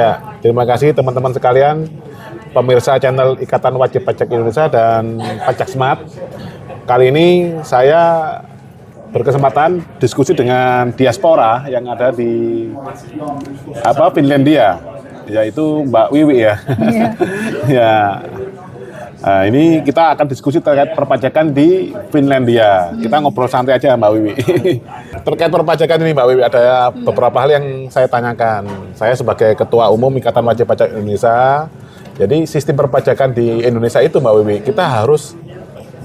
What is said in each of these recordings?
Ya, terima kasih teman-teman sekalian, pemirsa channel Ikatan Wajib Pajak Indonesia dan Pajak Smart. Kali ini saya berkesempatan diskusi dengan diaspora yang ada di Finlandia, yaitu Mbak Wiwi ya. Iya. Ya. Nah, ini kita akan diskusi terkait perpajakan di Finlandia. Kita ngobrol santai aja Mbak Wiwi. Terkait perpajakan ini Mbak Wiwi, ada beberapa hal yang saya tanyakan. Saya sebagai Ketua Umum Ikatan Wajib Pajak Indonesia, jadi sistem perpajakan di Indonesia itu Mbak Wiwi, kita harus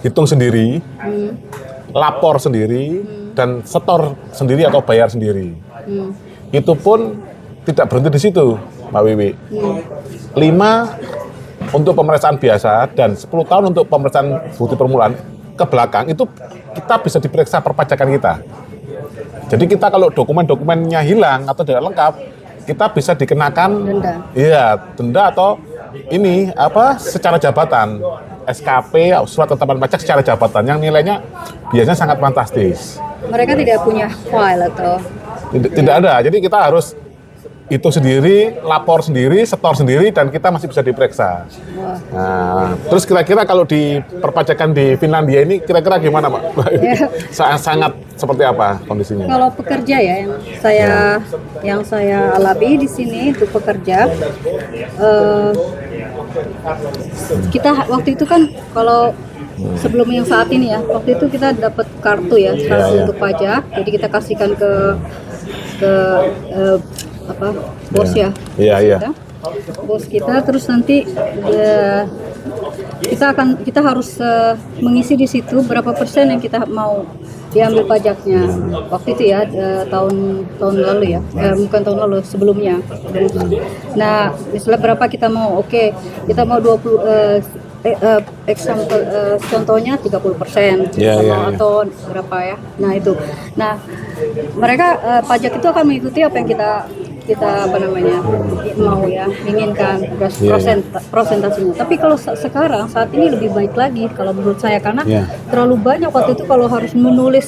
hitung sendiri, lapor sendiri, dan setor sendiri atau bayar sendiri. Itu pun tidak berhenti di situ Mbak Wiwi. 5 untuk pemeriksaan biasa dan 10 tahun untuk pemeriksaan bukti permulaan ke belakang itu kita bisa diperiksa perpajakan kita. Jadi kita kalau dokumen-dokumennya hilang atau tidak lengkap, kita bisa dikenakan denda atau secara jabatan, SKP, surat ketetapan pajak secara jabatan yang nilainya biasanya sangat fantastis. Mereka tidak punya file atau tidak ada. Jadi kita harus itu sendiri, lapor sendiri, setor sendiri, dan kita masih bisa diperiksa. Nah, terus kira-kira kalau di perpajakan di Finlandia ini kira-kira gimana, Pak? Sangat seperti apa kondisinya? kalau pekerja ya yang saya alami di sini untuk pekerja, kita waktu itu kan kalau sebelum yang saat ini ya, waktu itu kita dapat kartu untuk pajak, jadi kita kasihkan ke bos bos kita, terus nanti kita harus mengisi di situ berapa persen yang kita mau diambil pajaknya. Waktu itu ya tahun lalu ya, bukan tahun lalu, sebelumnya. Nah, misalnya berapa kita mau, kita mau 20 contohnya 30% atau berapa ya. Nah itu. Nah, mereka pajak itu akan mengikuti apa yang kita mau inginkan prosentasenya. Tapi kalau sekarang saat ini lebih baik lagi kalau menurut saya, karena terlalu banyak waktu itu kalau harus menulis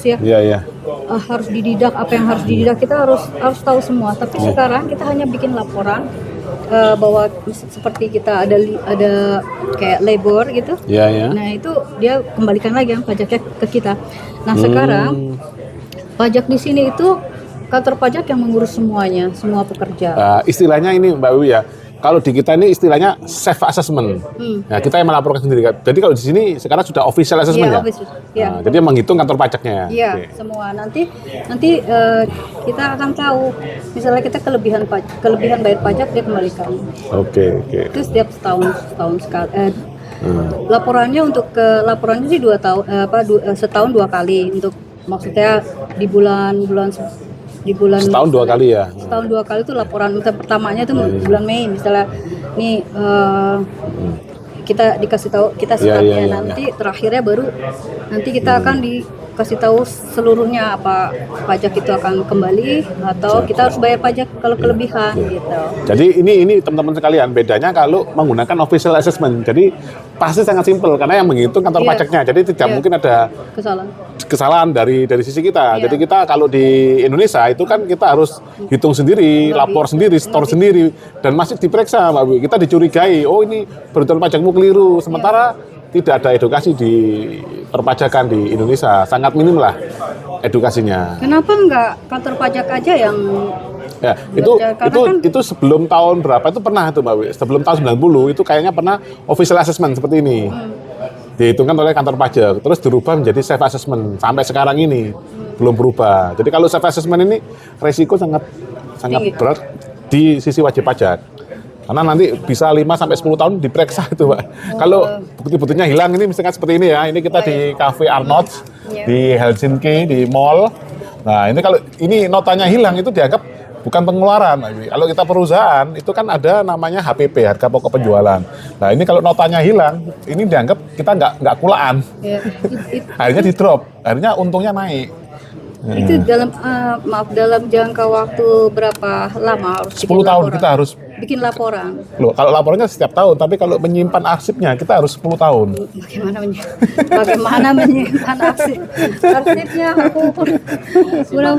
harus dididak apa yang harus dididak, kita harus tahu semua. Tapi sekarang kita hanya bikin laporan bahwa seperti kita ada kayak labor gitu. Nah itu dia kembalikan lagi pajaknya ke kita. Nah sekarang pajak di sini itu kantor pajak yang mengurus semuanya, semua pekerja. Istilahnya ini Mbak Wiwi ya, kalau di kita ini istilahnya self assessment. Nah, kita yang melaporkan sendiri. Jadi kalau di sini sekarang sudah official assessment Nah, jadi menghitung kantor pajaknya. Iya, semua. Nanti kita akan tahu, misalnya kita kelebihan bayar pajak, dia kembalikan. Oke. Itu setiap setahun sekali. Laporannya sih 2 tahun, setahun 2 kali, untuk maksudnya di bulan setahun 2 kali ya. Setahun 2 kali itu laporan pertamanya itu bulan Mei, misalnya nih kita dikasih tahu kita sebabnya, nanti terakhirnya baru nanti kita akan dikasih tahu seluruhnya apa pajak itu akan kembali atau kita harus bayar pajak kalau kelebihan gitu. Jadi ini teman-teman sekalian, bedanya kalau menggunakan official assessment. Jadi pasti sangat simpel karena yang menghitung kantor pajaknya. Jadi tidak mungkin ada kesalahan dari sisi kita. Jadi kita kalau di Indonesia itu kan kita harus hitung sendiri, lapor sendiri, store sendiri, dan masih diperiksa Mbak Wiwi. Kita dicurigai, ini perhitungan pajakmu keliru. Sementara tidak ada edukasi di perpajakan di Indonesia, sangat minim lah edukasinya. Kenapa enggak kantor pajak aja yang itu sebelum tahun berapa itu pernah itu Mbak Wiwi, sebelum tahun 90 itu kayaknya pernah official assessment seperti ini. Dihitungkan oleh kantor pajak, terus dirubah menjadi self assessment sampai sekarang ini belum berubah. Jadi kalau self assessment ini resiko sangat berat di sisi wajib pajak, karena nanti bisa 5 sampai 10 tahun diperiksa itu Pak. Kalau bukti-buktinya hilang, ini misalkan seperti ini ya, ini kita di Cafe Arnold di Helsinki di mall. Nah ini kalau ini notanya hilang itu dianggap bukan pengeluaran. Kalau kita perusahaan itu kan ada namanya HPP, harga pokok penjualan. Nah ini kalau notanya hilang, ini dianggap kita nggak kulaan. Akhirnya di drop, akhirnya untungnya naik. Itu dalam jangka waktu berapa lama harus 10 tahun kita harus bikin laporan. Loh, kalau laporannya setiap tahun, tapi kalau menyimpan arsipnya kita harus 10 tahun. Bagaimana menyimpan arsipnya aku udah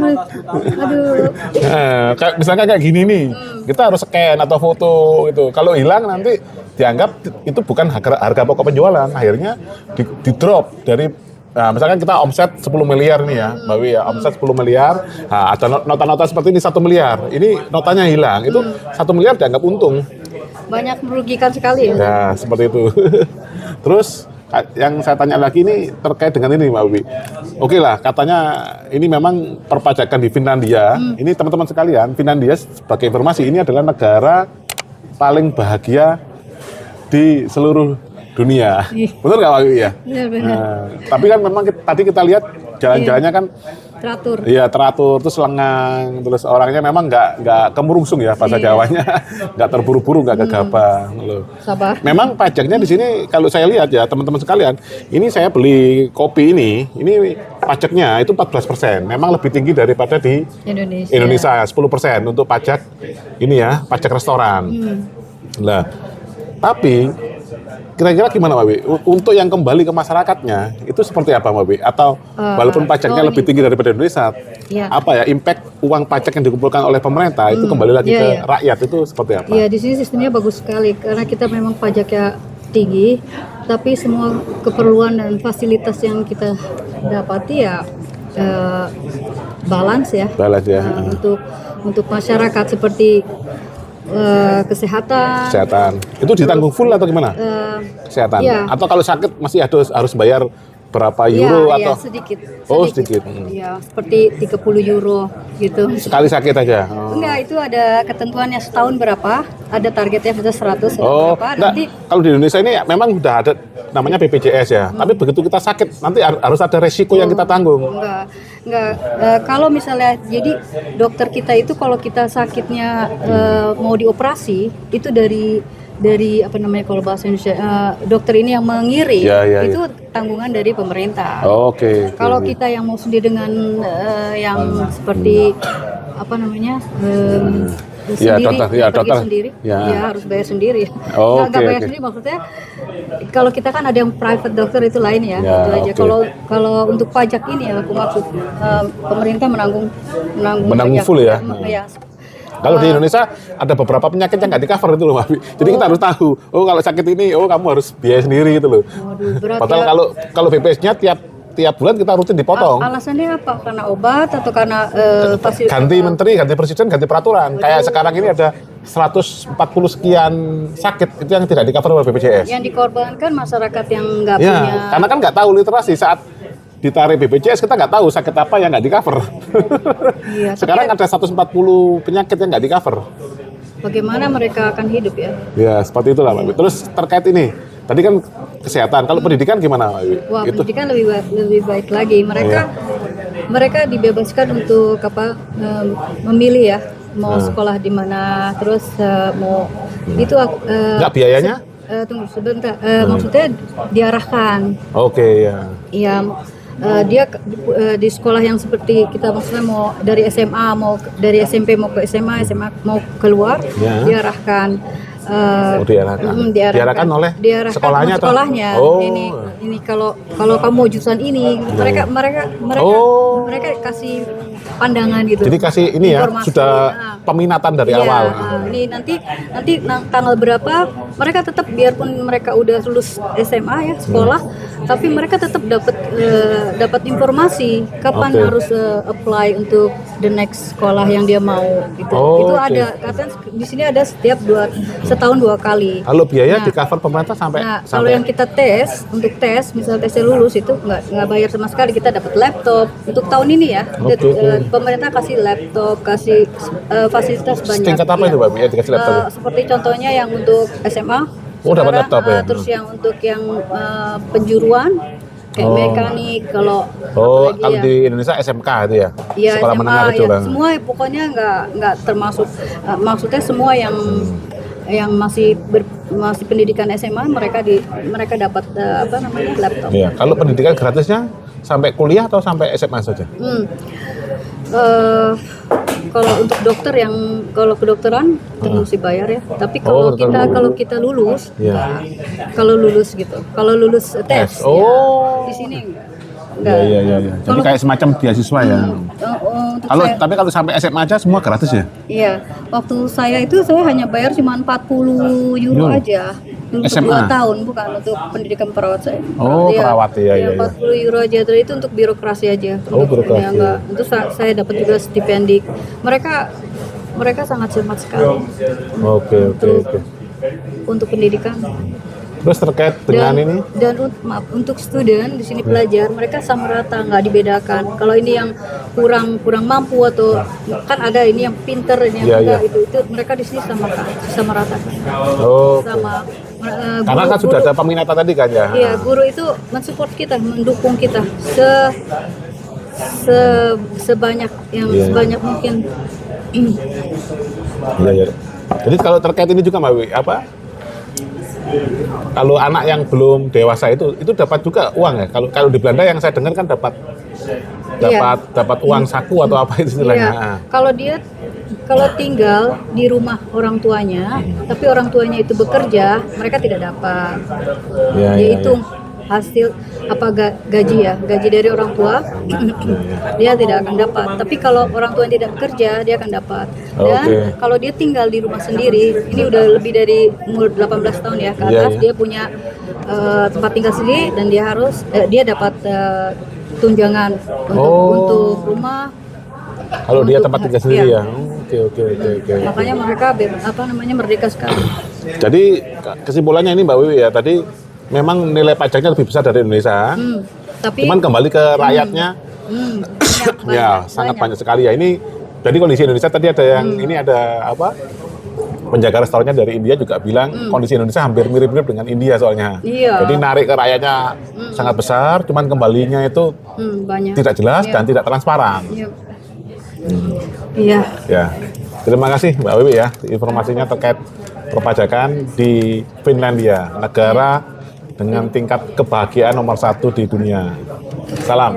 aduh. Nah, misalnya kayak gini nih, kita harus scan atau foto gitu. Kalau hilang nanti dianggap itu bukan harga pokok penjualan, akhirnya di drop dari. Nah, misalkan kita omset 10 miliar nih ya, Mbak Wi ya, omset 10 miliar, nah, ada nota-nota seperti ini 1 miliar, ini notanya hilang, itu 1 miliar dianggap untung. Banyak merugikan sekali ya. Ya, seperti itu. Terus, yang saya tanya lagi ini terkait dengan ini Mbak Wi. Oke lah, katanya ini memang perpajakan di Finlandia, ini teman-teman sekalian, Finlandia sebagai informasi, ini adalah negara paling bahagia di seluruh dunia. Betul nggak Pak Wi ya? Benar, benar. Nah, tapi kan memang tadi kita lihat jalan-jalannya kan teratur. Iya, teratur, terus lengang, terus orangnya memang nggak kemurungsung ya bahasa Jawanya, nggak terburu-buru, nggak gegabah. Loh. Sabar. Memang pajaknya di sini kalau saya lihat ya teman-teman sekalian, ini saya beli kopi ini pajaknya itu 14%. Memang lebih tinggi daripada di Indonesia 10% untuk pajak ini ya, pajak restoran. Nah, tapi kira-kira gimana Mbak Wi? Untuk yang kembali ke masyarakatnya, itu seperti apa Mbak Wi? Atau walaupun pajaknya lebih tinggi daripada Indonesia, apa ya impact uang pajak yang dikumpulkan oleh pemerintah itu kembali lagi ke rakyat itu seperti apa? Iya, di sini sistemnya bagus sekali karena kita memang pajaknya tinggi, tapi semua keperluan dan fasilitas yang kita dapati ya balance ya. Balance ya. Untuk masyarakat seperti kesehatan. Itu ditanggung full atau gimana? Kesehatan. Iya. Atau kalau sakit masih harus bayar berapa euro atau? Iya, sedikit. Oh, sedikit. Iya, seperti 30 euro gitu. Sekali sakit aja? Oh. Enggak, itu ada ketentuannya setahun berapa, ada targetnya bisa 100 berapa. Nanti kalau di Indonesia ini memang udah ada namanya BPJS ya, tapi begitu kita sakit nanti harus ada resiko yang kita tanggung. Enggak. Kalau misalnya jadi dokter kita itu kalau kita sakitnya mau dioperasi itu dari apa namanya kalau bahasa Indonesia dokter ini yang mengirim itu tanggungan dari pemerintah. Oke. Kalau kita yang mau sendiri dengan yang seperti apa namanya dokter sendiri, harus bayar sendiri. Nggak bayar sendiri maksudnya kalau kita kan ada yang private dokter itu lain ya. Itu aja. Kalau untuk pajak ini ya aku maksud pemerintah menanggung full ya. Kalau di Indonesia ada beberapa penyakit yang nggak di-cover itu loh, Mbak. Jadi kita harus tahu, kalau sakit ini, kamu harus biaya sendiri gitu loh. Padahal kalau BPJS-nya tiap bulan kita rutin dipotong. Alasannya apa? Karena obat atau karena fasilitas? Ganti menteri, ganti presiden, ganti peraturan. Kayak sekarang ini ada 140 sekian sakit itu yang tidak di-cover oleh BPJS. Yang dikorbankan masyarakat yang nggak punya. Karena kan nggak tahu literasi saat ditarik BPJS kita nggak tahu sakit apa yang nggak di-cover. Sekarang ada 140 penyakit yang nggak di-cover. Bagaimana mereka akan hidup ya? Ya, seperti itulah Mbak. Terus terkait ini, tadi kan kesehatan. Kalau pendidikan gimana Mbak? Wah, pendidikan lebih baik lagi. Mereka dibebaskan untuk memilih ya, mau sekolah di mana, terus mau itu nggak biayanya? Tunggu sebentar. Maksudnya diarahkan. Oke, ya. Iya. Dia di sekolah yang seperti kita maksudnya mau dari SMA mau dari SMP mau ke SMA mau keluar diarahkan diarahkan oleh sekolahnya ini kalau kamu jurusan ini mereka kasih pandangan gitu. Jadi kasih ini ya sudah peminatan dari awal. Ini nanti tanggal berapa mereka tetap biarpun mereka udah lulus SMA ya sekolah, tapi mereka tetap dapat informasi kapan harus apply untuk the next sekolah yang dia mau gitu. Itu ada katanya di sini ada setiap setahun 2 kali. Kalau biaya di cover pemerintah sampai kalau yang kita untuk tes misal tesnya lulus itu nggak bayar sama sekali, kita dapat laptop untuk tahun ini ya. Pemerintah kasih laptop, kasih fasilitas banyak. Tingkat apa itu Mbak? Dikasih laptop? Seperti contohnya yang untuk SMA. Dapat laptop ya. Terus yang untuk yang penjuruan kayak mekanik kalau di Indonesia SMK itu ya. Iya, Sekolah SMA, menengah kejuruan. Semua pokoknya nggak termasuk maksudnya semua yang masih pendidikan SMA mereka dapat laptop. Iya, kalau pendidikan gratisnya sampai kuliah atau sampai SMA saja? kalau untuk dokter yang kalau kedokteran itu mesti bayar ya. Tapi kalau kita lulus, kalau lulus gitu, kalau lulus tes, di sini enggak. Iya. Jadi kayak semacam beasiswa ya. Tapi kalau sampai SMA aja semua gratis ya? Iya. Waktu saya hanya bayar cuma 40 euro aja. Untuk SMA? 2 tahun, bukan untuk pendidikan perawat saya. Perawat ya. 40 euro aja, terus itu untuk birokrasi aja. Birokrasi. Untuk saya dapat juga stipendi. Mereka sangat cermat sekali. Oke. Untuk pendidikan. Terus terkait dengan ini? Dan untuk student di sini pelajar, mereka sama rata, nggak dibedakan. Kalau ini yang kurang mampu atau kan ada ini yang pinter, ini yang enggak, itu mereka di sini sama rata. Sama. Karena kan sudah ada peminatan tadi kan ya? Iya, guru itu mensupport kita, mendukung kita sebanyak sebanyak mungkin. Iya. Jadi kalau terkait ini juga Mbak Wiwi, kalau anak yang belum dewasa itu dapat juga uang ya? Kalau di Belanda yang saya dengar kan dapat uang saku atau apa itu istilahnya. Iya. Kalau tinggal di rumah orang tuanya, tapi orang tuanya itu bekerja, mereka tidak dapat. Dia hitung hasil gaji dari orang tua, dia tidak akan dapat. Tapi kalau orang tua yang tidak bekerja, dia akan dapat. Dan kalau dia tinggal di rumah sendiri, ini udah lebih dari umur 18 tahun ya ke atas, dia punya tempat tinggal sendiri dan dia dapat tunjangan untuk rumah. Kalau dia tempat tinggal sendiri ya. Oke. Makanya mereka merdeka sekali. Jadi kesimpulannya ini Mbak Wiwi ya, tadi memang nilai pajaknya lebih besar dari Indonesia. Cuman kembali ke rakyatnya, sangat banyak sekali ya. Ini jadi kondisi Indonesia tadi ada yang ini ada penjaga restorannya dari India juga bilang kondisi Indonesia hampir mirip-mirip dengan India soalnya. Jadi narik ke rakyatnya sangat besar, cuman kembalinya itu tidak jelas dan tidak transparan. Iya. Ya, terima kasih Mbak Wiwi ya informasinya terkait perpajakan di Finlandia, negara dengan tingkat kebahagiaan nomor 1 di dunia. Salam.